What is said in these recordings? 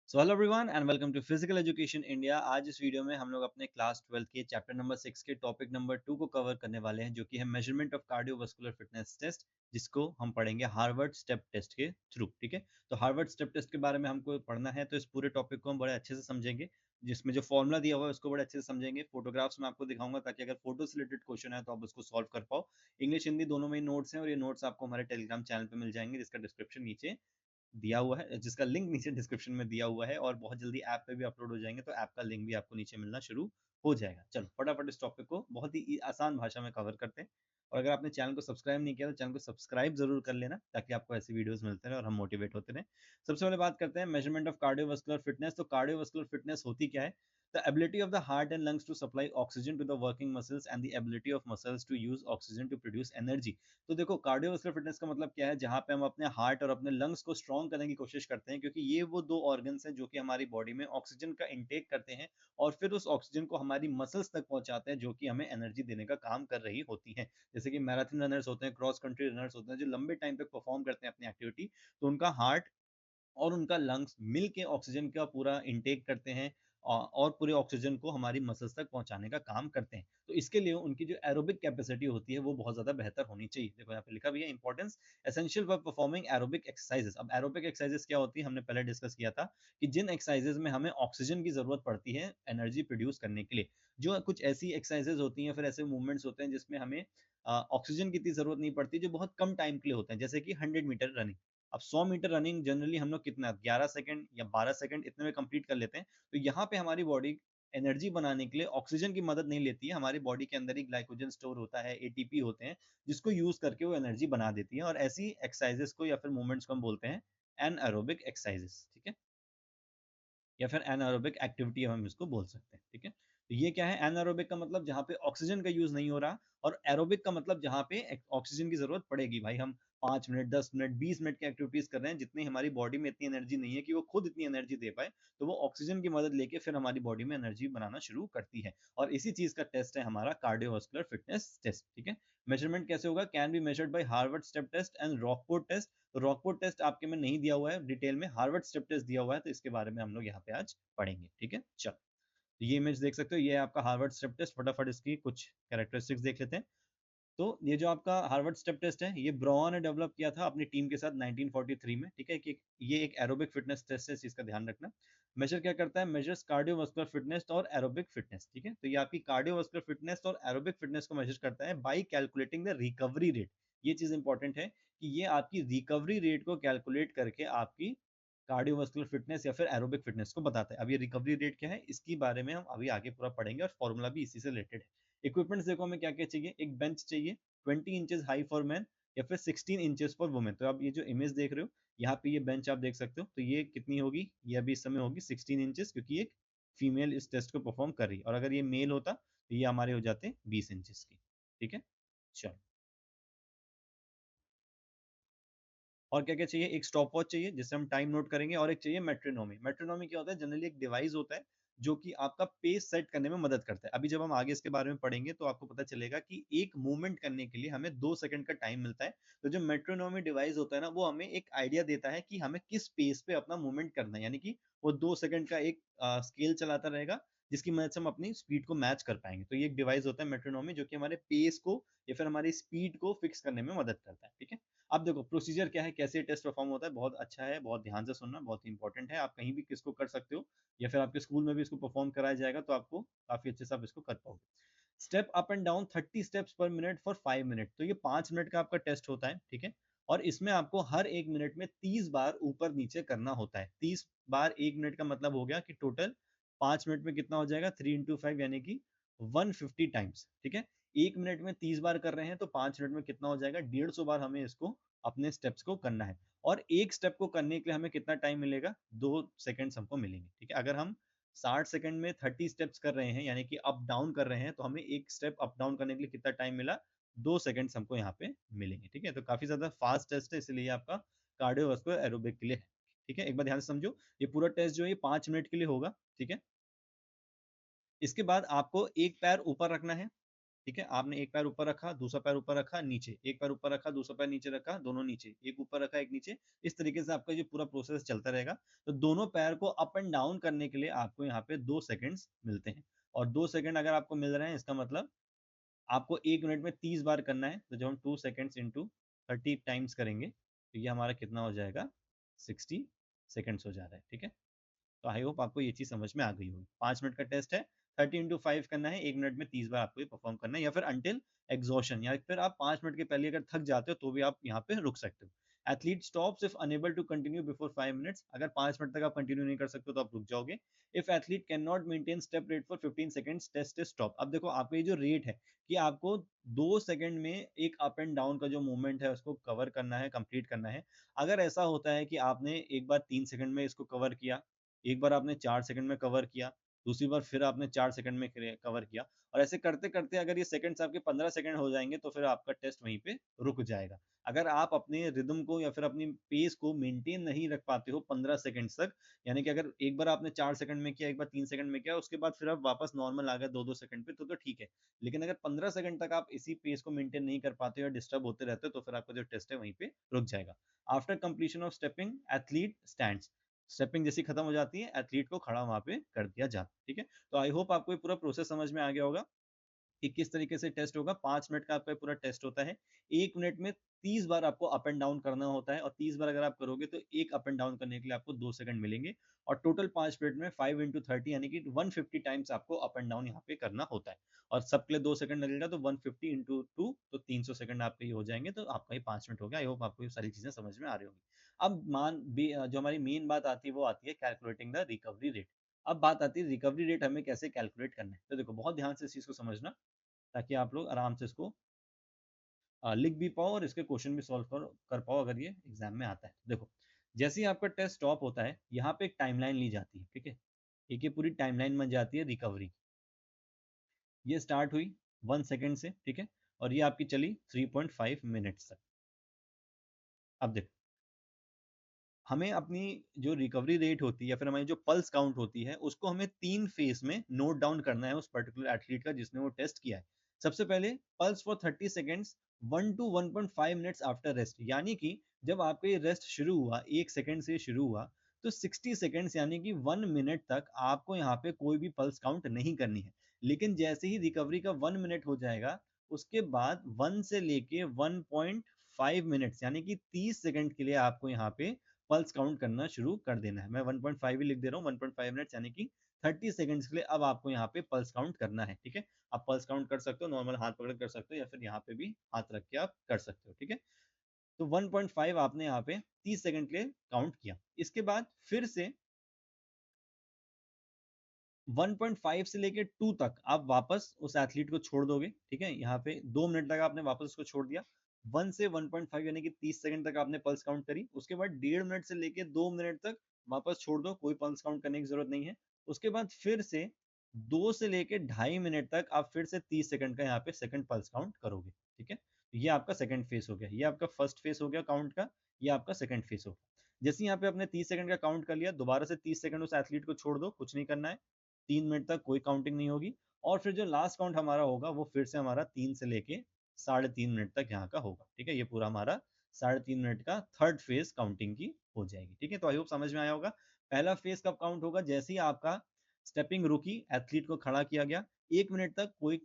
So hello everyone and welcome to physical education India. आज इस video में हम लोग अपने क्लास 12 के चैप्टर नंबर 6 के टॉपिक नंबर 2 को कवर करने वाले हैं, जो कि है measurement of cardiovascular fitness test, जिसको हम पढ़ेंगे हार्वर्ड स्टेप टेस्ट के थ्रू। ठीक है, तो हार्वर्ड स्टेप टेस्ट के बारे में हमको पढ़ना है, तो इस पूरे टॉपिक को हम बड़े अच्छे से समझेंगे। जिसमें जो फॉर्मूला दिया हुआ है उसको बड़े अच्छे से समझेंगे। फोटोग्राफ्स में आपको दिखाऊंगा ताकि अगर फोटो से रिलेटेड क्वेश्चन है तो आप उसको सॉल्व कर पाओ। इंग्लिश हिंदी दोनों में ही नोट्स हैं, और ये नोट्स आपको हमारे टेलीग्राम चैनल पे मिल जाएंगे, जिसका डिस्क्रिप्शन नीचे दिया हुआ है, जिसका लिंक नीचे डिस्क्रिप्शन में दिया हुआ है, और बहुत जल्दी ऐप पे भी अपलोड हो जाएंगे, तो ऐप का लिंक भी आपको नीचे मिलना शुरू हो जाएगा। चलो फटाफट इस टॉपिक को बहुत ही आसान भाषा में कवर करते हैं। और अगर आपने चैनल को सब्सक्राइब नहीं किया तो चैनल को सब्सक्राइब जरूर कर लेना, ताकि आपको ऐसी वीडियोस मिलते रहे और हम मोटिवेट होते रहें। सबसे पहले बात करते हैं मेजरमेंट ऑफ कार्डियोवास्कुलर फिटनेस। तो कार्डियोवास्कुलर फिटनेस होती क्या है? The ability of the heart and lungs to supply oxygen to the working muscles and the ability of muscles to use oxygen to produce energy। तो देखो, cardiovascular fitness का मतलब क्या है? जहाँ पे हम अपने हार्ट और अपने लंग्स को स्ट्रॉन्ग करने की कोशिश करते हैं, क्योंकि ये वो दो ऑर्गन्स हैं जो कि हमारी बॉडी में ऑक्सीजन का इंटेक करते हैं, और फिर उस ऑक्सीजन को हमारी मसल्स तक पहुंचाते हैं, जो कि हमें एनर्जी देने का काम कर रही होती हैं। जैसे कि मैराथन रनर्स होते हैं, क्रॉस कंट्री रनर्स होते हैं, जो लंबे टाइम तक परफॉर्म करते हैं अपनी एक्टिविटी, तो उनका हार्ट और उनका लंग्स मिल के ऑक्सीजन का पूरा इंटेक करते हैं, और पूरे ऑक्सीजन को हमारी मसल्स तक पहुंचाने का काम करते हैं। तो इसके लिए उनकी जो एरोबिक कैपेसिटी होती है वो बहुत ज्यादा बेहतर होनी चाहिए। देखो यहाँ पे लिखा भी है importance essential for performing aerobic exercises. अब एरोबिक एक्सरसाइजेस क्या होती है, हमने पहले डिस्कस किया था कि जिन एक्सरसाइजेस में हमें ऑक्सीजन की जरूरत पड़ती है एनर्जी प्रोड्यूस करने के लिए, जो कुछ ऐसी एक्सरसाइजेस होती हैं, फिर ऐसे मूवमेंट्स होते हैं जिसमें हमें ऑक्सीजन की इतनी जरूरत नहीं पड़ती, जो बहुत कम टाइम के लिए होते हैं, जैसे कि 100 मीटर रनिंग। अब 100 मीटर रनिंग जनरली हम लोग कितना 11 सेकंड या 12 सेकंड इतने में कंप्लीट कर लेते हैं। तो यहाँ पे हमारी बॉडी एनर्जी बनाने के लिए ऑक्सीजन की मदद नहीं लेती है, हमारी बॉडी के अंदर ही ग्लाइकोजन स्टोर होता है, एटीपी होते हैं, जिसको यूज करके वो एनर्जी बना देती है। और ऐसी एक्सरसाइजेस को या फिर मूवमेंट्स को हम बोलते हैं एनएरोबिक एक्सरसाइजेस। ठीक है, या फिर एनारोबिक एक्टिविटी हम इसको बोल सकते हैं। ठीक है, तो ये क्या है? एनारोबिक का मतलब जहाँ पे ऑक्सीजन का यूज नहीं हो रहा, और एरोबिक का मतलब जहाँ पे ऑक्सीजन की जरूरत पड़ेगी। भाई हम 5 मिनट 10 मिनट 20 मिनट की एक्टिविटीज कर रहे हैं, जितनी हमारी बॉडी में इतनी एनर्जी नहीं है कि वो खुद इतनी एनर्जी दे पाए, तो वो ऑक्सीजन की मदद लेके फिर हमारी बॉडी में एनर्जी बनाना शुरू करती है। और इसी चीज का टेस्ट है हमारा कार्डियोवास्कुलर फिटनेस टेस्ट। ठीक है, मेजरमेंट कैसे होगा? Can be measured by Harvard step test and Rockport test. तो रॉकपोर्ट टेस्ट आपके में नहीं दिया हुआ है डिटेल में, हार्वर्ड स्टेप टेस्ट दिया हुआ है, तो इसके बारे में हम लोग यहाँ पे आज पढ़ेंगे। ठीक है, चलो, तो ये इमेज देख सकते हो, ये है आपका हार्वर्ड स्टेप टेस्ट। फटाफट इसकी कुछ कैरेक्टरिस्टिक्स देख लेते हैं। तो ये जो आपका हार्वर्ड स्टेप टेस्ट है, ये ब्रॉ ने डेवलप किया था अपनी टीम के साथ 1943 में। ठीक है, कि ये एक एरोबिक फिटनेस टेस्ट है, इस चीज का ध्यान रखना। मेजर क्या करता है? मेजर्स कार्डियोवास्कुलर फिटनेस और एरोबिक फिटनेस। ठीक है, तो ये आपकी कार्डियोवास्कुलर फिटनेस और एरोबिक फिटनेस को मेजर करता है by calculating the recovery rate. ये चीज इंपॉर्टेंट है कि ये आपकी रिकवरी रेट को कैलकुलेट करके आपकी कार्डियोवास्कुलर फिटनेस या फिर एरोबिक फिटनेस को बताता है। अब ये रिकवरी रेट क्या है, इसके बारे में हम अभी आगे पूरा पढ़ेंगे, और फॉर्मूला भी इसी से रिलेटेड है। इक्विपमेंट्स देखो हमें क्या क्या चाहिए। एक बेंच चाहिए 20 इंचेस हाई फॉर मैन, या फिर 16 इंचेस फॉर वुमेन। तो आप ये जो इमेज देख रहे हो, यहाँ पे ये बेंच आप देख सकते हो, तो ये कितनी होगी? ये अभी इस समय होगी 16 इंचेस, क्योंकि एक फीमेल इस टेस्ट को परफॉर्म कर रही है, और अगर ये मेल होता तो ये हमारे हो जाते 20 इंचेस की। ठीक है, चलो, और क्या क्या चाहिए? एक स्टॉप वॉच चाहिए जिससे हम टाइम नोट करेंगे, और एक चाहिए मेट्रोनोमी। मेट्रोनोमी क्या होता है? जनरली एक डिवाइस होता है जो कि आपका पेस सेट करने में मदद करता है। अभी जब हम आगे इसके बारे में पढ़ेंगे तो आपको पता चलेगा कि एक मूवमेंट करने के लिए हमें 2 सेकंड का टाइम मिलता है। तो जो मेट्रोनोमी डिवाइस होता है ना, वो हमें एक आइडिया देता है कि हमें किस पेस पे अपना मूवमेंट करना है, यानी कि वो 2 सेकंड का एक स्केल चलाता रहेगा, जिसकी मदद से हम अपनी स्पीड को मैच कर पाएंगे। तो ये एक डिवाइस होता है मेट्रोनोमी, जो कि हमारे पेस को या फिर हमारी स्पीड को फिक्स करने में मदद करता है। ठीक है, अब देखो प्रोसीजर क्या है, कैसे टेस्ट परफॉर्म होता है, बहुत अच्छा है, बहुत ध्यान से सुनना, बहुत इंपॉर्टेंट है। आप कहीं भी किसको कर सकते हो, या फिर आपके स्कूल में भी इसको परफॉर्म कराया जाएगा, तो आपको काफी अच्छे से आप इसको कर पाओगे। Step up and down 30 steps पर मिनट फॉर 5 मिनट। तो ये 5 मिनट का आपका टेस्ट होता है। ठीक है, और इसमें आपको हर 1 मिनट में 30 बार ऊपर नीचे करना होता है। 30 बार 1 मिनट का मतलब हो गया कि टोटल 5 मिनट में कितना हो जाएगा? 3 into 5 यानी कि 150 टाइम्स। ठीक है, 1 मिनट में 30 बार कर रहे हैं, तो 5 मिनट में कितना हो जाएगा? 150 बार हमें इसको अपने स्टेप्स को करना है। और एक स्टेप को करने के लिए हमें कितना टाइम मिलेगा? 2 सेकंड्स हमको मिलेंगे। ठीक है, अगर हम 60 सेकंड में 30 स्टेप्स कर रहे हैं, यानी कि अप डाउन कर रहे हैं, तो हमें एक स्टेप अप डाउन करने के लिए कितना टाइम मिला? 2 सेकंड्स हमको यहाँ पे मिलेंगे। ठीक है, तो काफी ज्यादा फास्ट टेस्ट है, इसलिए आपका कार्डियोवास्कुलर एरोबिक के लिए है। ठीक है, एक बार ध्यान से समझो, ये पूरा टेस्ट जो है 5 मिनट के लिए होगा। ठीक है, इसके बाद आपको एक पैर ऊपर रखना है, ठीक है, आपने एक पैर ऊपर रखा, दूसरा पैर ऊपर रखा, नीचे, एक पैर ऊपर रखा, दूसरा पैर नीचे रखा, दोनों नीचे, एक ऊपर रखा, एक नीचे, इस तरीके से आपका ये पूरा प्रोसेस चलता रहेगा। तो दोनों पैर को अप एंड डाउन करने के लिए आपको यहाँ पे 2 सेकंड्स मिलते हैं, और 2 सेकंड अगर आपको मिल रहे हैं, इसका मतलब आपको 1 मिनट में 30 बार करना है। तो जब हम 2 सेकंड्स इंटू 30 टाइम्स करेंगे, तो ये हमारा कितना हो जाएगा, 60 सेकंड्स हो जा रहा है, ठीक है। तो आई होप आपको ये चीज़ समझ में आ गई होगी। 5 मिनट का टेस्ट है, 30 इंटू 5 करना है, 1 मिनट में 30 बार आपको ये परफॉर्म करना है, या फिर अंटिल एग्जॉशन, या फिर आप 5 मिनट के पहले अगर थक जाते हो तो भी आप यहाँ पे रुक सकते हो। Athlete stops if unable to continue before 5 minutes, अगर 5 मिनट तक आप कंटिन्यू नहीं कर सकते तो आप रुक जाओगे। If athlete can not maintain step rate for 15 seconds, test is stop. अब देखो आपका ये जो रेट है कि आपको 2 सेकंड में एक अप एंड डाउन का जो मूवमेंट है उसको कवर करना है, कंप्लीट करना है। अगर ऐसा होता है कि आपने एक बार 3 सेकंड में इसको कवर किया, एक बार आपने 4 सेकंड में कवर किया, दूसरी बार फिर आपने 4 सेकंड में कवर किया, और ऐसे करते-करते अगर ये सेकंड्स आपके 15 सेकंड हो जाएँगे, तो फिर आपका टेस्ट वहीं पे रुक जाएगा। अगर आप अपने रिदम को या फिर अपनी पेस को मेंटेन नहीं रख पाते हो 15 सेकंड्स तक, यानी कि अगर एक बार आपने 4 सेकंड में किया, एक बार 3 सेकंड में किया, उसके बाद फिर आप वापस नॉर्मल आ गए 2-2 सेकंड पे, तो ठीक है। लेकिन अगर 15 सेकंड तक आप इसी पेस को मेंटेन नहीं कर पाते हो या डिस्टर्ब होते रहते हो, तो फिर आपका जो टेस्ट है वहीं पे रुक जाएगा। After completion of stepping, athlete stands. Stepping जैसी खत्म हो जाती है, एथलीट को खड़ा वहाँ पे कर दिया जाता है, ठीक है। तो आई होप आपको ये पूरा प्रोसेस समझ में आ गया होगा कि किस तरीके से टेस्ट होगा। 5 मिनट का आपका पूरा टेस्ट होता है। 1 मिनट में 30 बार आपको अप एंड डाउन करना होता है, और 30 बार अगर आप करोगे तो एक अप एंड डाउन करने के लिए आपको 2 सेकंड मिलेंगे, और टोटल 5 मिनट में 5 इंटू 30 यानी कि 150 टाइम्स आपको अप एंड डाउन यहाँ पे करना होता है। और सबके लिए 2 सेकंड लगेगा, तो 150 इंटू 2 तो 300 सेकंड आपके ये हो जाएंगे, तो आपका ये 5 मिनट हो गया। आई होप आपको ये सारी चीजें समझ में आ रही होंगी। अब जो हमारी मेन बात आती है वो आती है कैलकुलेटिंग द रिकवरी रेट। अब बात आती है रिकवरी रेट हमें कैसे कैलकुलेट करना है। तो देखो बहुत ध्यान से इस चीज को समझना, ताकि आप लोग आराम से इसको लिख भी पाओ और इसके क्वेश्चन भी सॉल्व कर पाओ अगर ये एग्जाम में आता है। देखो, जैसे ही आपका टेस्ट स्टॉप होता है, यहाँ पे एक टाइमलाइन ली जाती है, ठीक है। एक ये पूरी टाइमलाइन बन जाती है रिकवरी। ये स्टार्ट हुई 1 सेकेंड से, ठीक है, और ये आपकी चली 3.5 मिनट्स तक। अब देखो, हमें अपनी जो रिकवरी रेट होती है या फिर हमारी जो पल्स काउंट होती है, उसको हमें 3 फेज में नोट डाउन करना है उस पर्टिकुलर एथलीट का जिसने वो टेस्ट किया है। सबसे पहले pulse for 30 seconds 1 to 1.5 minutes after rest, यानी कि जब आपका ये रेस्ट शुरू हुआ, 1 सेकेंड से शुरू हुआ, तो 60 सेकेंड्स यानी कि 1 मिनट तक आपको यहाँ पे कोई भी पल्स काउंट नहीं करनी है। लेकिन जैसे ही रिकवरी का 1 मिनट हो जाएगा, उसके बाद 1 से लेके 1.5 मिनट्स यानी कि 30 सेकंड के लिए आपको यहाँ पे पल्स काउंट करना शुरू कर देना है। मैं 1.5 ही लिख दे रहा हूँ, 1.5 मिनट्स यानी कि 30 सेकंड्स के लिए अब आपको यहाँ पे पल्स काउंट करना है, ठीक है। आप पल्स काउंट कर सकते हो, नॉर्मल हाथ पकड़ कर सकते हो, या फिर यहाँ पे भी हाथ रख के आप कर सकते हो, ठीक है। तो 1.5 आपने यहाँ पे 30 सेकंड के लिए काउंट किया। इसके बाद फिर से 1.5 से लेके 2 तक आप वापस उस एथलीट को छोड़ दोगे, ठीक है। यहाँ पे 2 मिनट तक आपने वापस उसको छोड़ दिया। 1 से 1.5 यानी कि 30 सेकंड तक आपने पल्स काउंट करी। उसके बाद 1.5 मिनट से लेके 2 मिनट तक वापस छोड़ दो, कोई पल्स काउंट करने की जरूरत नहीं है। उसके बाद फिर से 2 से लेके 2.5 मिनट तक आप फिर से 30 सेकंड का यहाँ पे सेकंड पल्स काउंट करोगे, ठीक है। ये आपका सेकंड फेस हो गया, ये आपका फर्स्ट फेस हो गया काउंट का, ये आपका सेकंड फेस हो गया। जैसे यहाँ पे आपने 30 सेकंड का काउंट कर लिया, दोबारा से 30 सेकंड उस एथलीट को छोड़ दो, कुछ नहीं करना है। 3 मिनट तक कोई काउंटिंग नहीं होगी, और फिर जो लास्ट काउंट हमारा होगा वो फिर से हमारा 3 से लेके 3.5 मिनट तक यहाँ का होगा, ठीक है। ये पूरा हमारा 3.5 मिनट का थर्ड फेज काउंटिंग की हो जाएगी, ठीक है। तो आई होप समझ में आया होगा। पहला फेज कब काउंट होगा, जैसे ही आपका स्टेपिंग रुकी, एथलीट को खड़ा किया गया, 1 मिनट तक कोई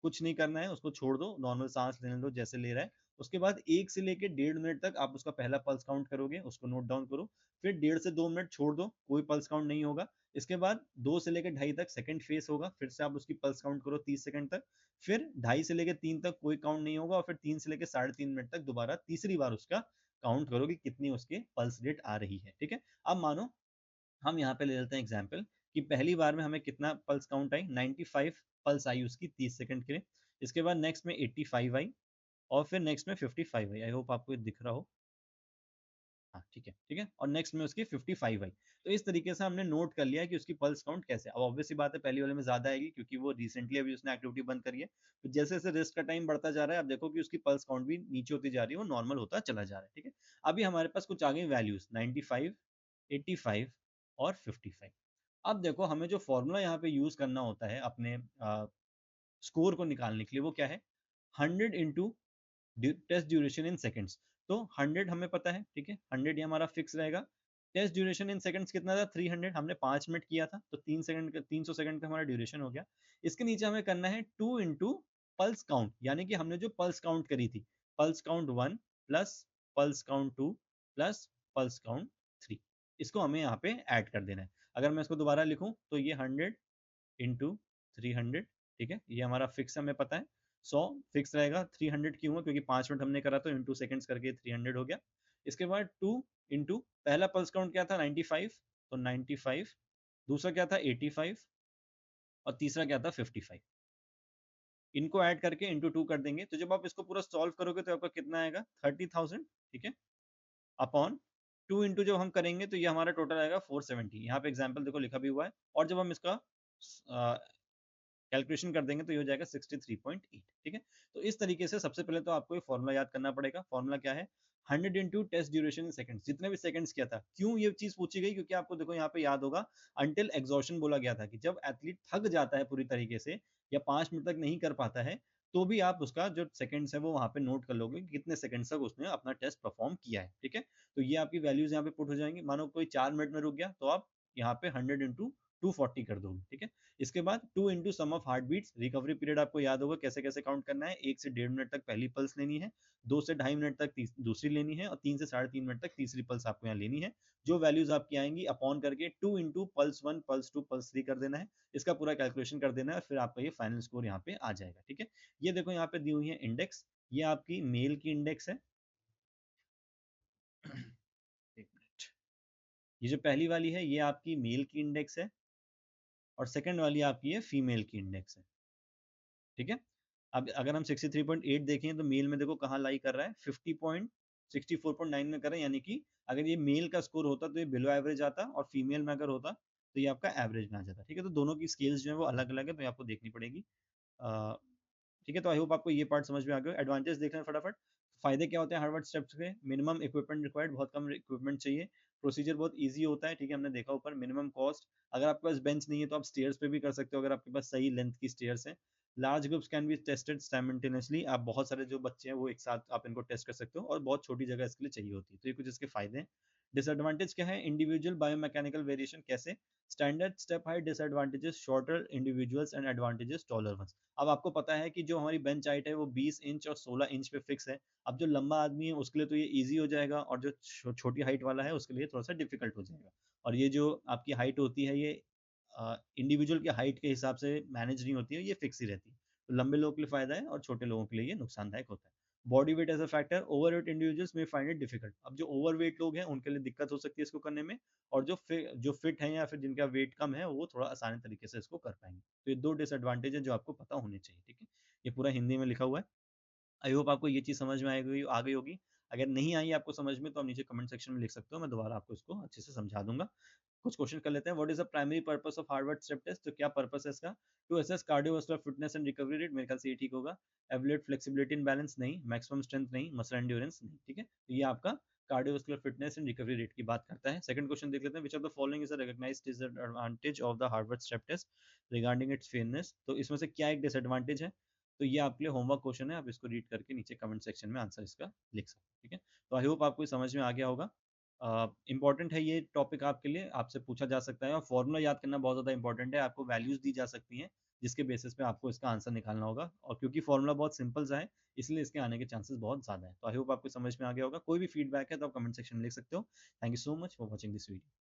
कुछ नहीं करना है, उसको छोड़ दो, नॉर्मल सांस लेने दो जैसे ले रहा है। उसके बाद 1 से लेके 1.5 मिनट तक आप उसका पहला पल्स काउंट करोगे, उसको नोट डाउन करो। फिर 1.5 से 2 मिनट छोड़ दो, कोई पल्स काउंट नहीं होगा। इसके बाद 2 से लेकर 2.5 तक सेकंड फेस होगा, फिर से आप उसकी पल्स काउंट करो 30 सेकंड तक। फिर 2.5 से लेकर 3 तक कोई काउंट नहीं होगा, और फिर 3 से लेकर 3.5 मिनट तक दोबारा तीसरी बार उसका काउंट करो कि कितनी उसके पल्स रेट आ रही है, ठीक है। अब मानो हम यहाँ पे ले लेते हैं एग्जाम्पल कि पहली बार में हमें कितना पल्स काउंट आई, 95 पल्स आई उसकी 30 सेकंड के लिए। इसके बाद नेक्स्ट में 85 आई, और फिर नेक्स्ट में 55 आई। आई होप आपको ये दिख रहा हो। हाँ ठीक है, ठीक है। और नेक्स्ट में उसकी 55 आई। तो इस तरीके से हमने नोट कर लिया है कि उसकी पल्स काउंट कैसे। अब ऑब्वियस सी बात है, पहली वाले में ज्यादा आएगी क्योंकि वो रिसेंटली अभी उसने एक्टिविटी बंद करी है। तो जैसे जैसे रेस्ट का टाइम बढ़ता जा रहा है, आप देखो कि उसकी पल्स काउंट भी नीचे होती जा रही है, वो नॉर्मल होता चला जा रहा है, ठीक है। अभी हमारे पास कुछ आ गई वैल्यूज 95, 85 और 55। अब देखो, हमें जो फॉर्मूला यहाँ पे यूज करना होता है अपने स्कोर को निकालने के लिए, वो क्या है 100 into test duration in seconds. तो 100 हमें पता है, ठीक है, 100 ये हमारा फिक्स रहेगा। टेस्ट ड्यूरेशन इन सेकंड्स कितना था 300, हमने 5 मिनट किया था तो 3 सेकंड का 300 सेकंड का हमारा ड्यूरेशन हो गया। इसके नीचे हमें करना है 2 इंटू पल्स काउंट, यानी कि हमने जो पल्स काउंट करी थी, pulse count 1 plus pulse count 2 plus pulse count 3, इसको हमें यहाँ पे ऐड कर देना है। अगर मैं इसको दोबारा लिखूं तो ये 100 इंटू 300, ठीक है, ये हमारा फिक्स हमें पता है। 100 फिक्स रहेगा, 300 क्यों है, क्योंकि 5 मिनट हमने करा तो इंटू सेकेंड्स करके 300 हो गया। इसके बाद 2 इंटू पहला पल्स काउंट क्या था 95, तो 95, दूसरा क्या था 85 और तीसरा क्या था 55। इनको ऐड करके इंटू 2 कर देंगे, तो जब आप इसको पूरा सॉल्व करोगे तो आपका कितना आएगा 30,000, ठीक है, अपॉन 2 इंटू जब हम करेंगे तो ये हमारा टोटल आएगा 470। यहाँ पे एग्जाम्पल देखो लिखा भी हुआ है, और जब हम इसका कैलकुलेशन कर देंगे तो ये हो जाएगा 63.8, ठीक है। तो इस तरीके से सबसे पहले तो आपको ये फॉर्मूला याद करना पड़ेगा। फॉर्मूला क्या है 100 into test duration in second, जितने भी सेकंड्स किया था। क्यों ये चीज पूछी गई, क्योंकि आपको देखो यहाँ पे याद होगा अंटिल एग्जॉशन बोला गया था कि जब एथलीट थक जाता है पूरी तरीके से या 5 मिनट तक नहीं कर पाता है, तो भी आप उसका जो सेकंड्स है वो वहां पे नोट कर लोगे कि कितने सेकंड्स तक उसने अपना टेस्ट परफॉर्म किया है, ठीक है। तो ये आपकी वैल्यूज यहाँ पे पुट हो जाएंगी। मानो कोई 4 मिनट में रुक गया तो आप यहाँ पे 100 इंटू 240 कर दोगे, ठीक है। इसके बाद 2 into sum of heart beats, recovery period आपको याद होगा कैसे कैसे काउंट करना है। 1 से 1.5 मिनट तक पहली पल्स लेनी है, 2 से 2.5 मिनट तक दूसरी लेनी है और 3 से 3.5 मिनट तक तीसरी पल्स आपको यहाँ लेनी है। जो वैल्यूज आपकी आएंगी अपॉन करके 2 इंटू पल्स 1 पल्स 2 पल्स 3 कर देना है, इसका पूरा कैलकुलेशन कर देना है और फिर आपका ये फाइनल स्कोर यहाँ पे आ जाएगा, ठीक है। ये देखो यहाँ पे दी हुई है इंडेक्स, ये आपकी मेल की इंडेक्स है। एक मिनट, ये जो पहली वाली है ये आपकी मेल की इंडेक्स है और सेकंड वाली आपकी है फीमेल की इंडेक्स है, ठीक है। अब अगर हम 63.8 देखें तो मेल में देखो कहाँ लाई कर रहा है 50.64.9 में कर रहा है, यानी कि अगर ये मेल का स्कोर होता तो ये बिलो एवरेज आता और फीमेल में अगर होता तो ये आपका एवरेज में आ जाता, ठीक है। तो दोनों की स्केल्स जो है वो अलग अलग है, तो ये आपको देखनी पड़ेगी। ठीक है, तो आई होप आपको ये पार्ट समझ में आ गया। एडवांटेज देख लें फटाफट। फायदे क्या होते हैं हार्वर्ड स्टेप्स के, मिनिमम इक्विपमेंट रिक्वायर्ड, बहुत कम इक्विपमेंट चाहिए। प्रोसीजर बहुत इजी होता है, ठीक है, हमने देखा ऊपर। मिनिमम कॉस्ट, अगर आपके पास बेंच नहीं है तो आप स्टेयर्स पे भी कर सकते हो अगर आपके पास सही लेंथ की स्टेयर्स हैं। Large groups can be tested simultaneously, आप बहुत सारे जो बच्चे हैं वो एक साथ आप इनको टेस्ट कर सकते हो और बहुत छोटी जगह इसके लिए चाहिए होती है, तो ये कुछ इसके फायदे हैं। डिसएडवांटेज क्या है, इंडिविजुअल बायोमैकेनिकल वेरिएशन, कैसे standard step height disadvantages, shorter individuals and advantages taller ones. अब आपको पता है कि जो हमारी बेंच हाइट है वो 20 इंच और 16 इंच पे फिक्स है। अब जो लंबा आदमी है उसके लिए तो ये इजी हो जाएगा और जो छोटी हाइट वाला है उसके लिए थोड़ा सा डिफिकल्ट हो जाएगा। और ये जो आपकी हाइट होती है ये इंडिविजुअल की हाइट के हिसाब से मैनेज नहीं होती है, ये फिक्स ही रहती है। तो लंबे लोगों के लिए फायदा है और छोटे लोगों के लिए ये नुकसानदायक होता है। Body weight as a factor, overweight individuals में फाइंड इट डिफिकल्ट। अब जो ओवरवेट लोग हैं उनके लिए दिक्कत हो सकती है इसको करने में, और जो फिट है या फिर जिनका वेट कम है वो थोड़ा आसानी तरीके से इसको कर पाएंगे। तो ये दो डिसएडवांटेज है जो आपको पता होने चाहिए, ठीक है। ये पूरा हिंदी में लिखा हुआ है। आई होप आपको ये चीज़ समझ में आ गई होगी। अगर नहीं आई आपको समझ में तो आप नीचे कमेंट सेक्शन में लिख सकते हो, मैं दोबारा आपको इसको अच्छे से समझा दूंगा। कुछ क्वेश्चन कर लेते हैं। What is the primary purpose of Harvard step test, तो क्या पर्पस है इसका? To assess cardiovascular fitness and recovery rate, मेरे ख्याल से ये ठीक होगा। एवलेट फ्लेक्सिबिलिटी एंड बैलेंस नहीं, मैक्सिमम स्ट्रेंथ नहीं, मसल एंड्योरेंस नहीं, ठीक है। तो ये आपका cardiovascular fitness and recovery rate की बात करता है। सेकंड क्वेश्चन देख लेते हैं, which of the following is a recognised disadvantage of the Harvard step test regarding its fairness, तो इसमें से क्या एक डिसएडवांटेज है? तो ये आपके लिए होमवर्क क्वेश्चन है, आप इसको रीड करके नीचे कमेंट सेक्शन में आंसर इसका लिख सकते हैं, ठीक है। तो आई होप आपको समझ में आ गया होगा। इंपॉर्टेंट है ये टॉपिक आपके लिए, आपसे पूछा जा सकता है और फॉर्मूला याद करना बहुत ज़्यादा इंपॉर्टेंट है। आपको वैल्यूज दी जा सकती हैं जिसके बेसिस पे आपको इसका आंसर निकालना होगा, और क्योंकि फॉर्मूला बहुत सिंपल सा है इसलिए इसके आने के चांसेस बहुत ज़्यादा है। तो आई होप आपको समझ में आ गया होगा। कोई भी फीडबैक है तो आप कमेंट सेक्शन में लिख सकते हो। Thank you so much for watching this video.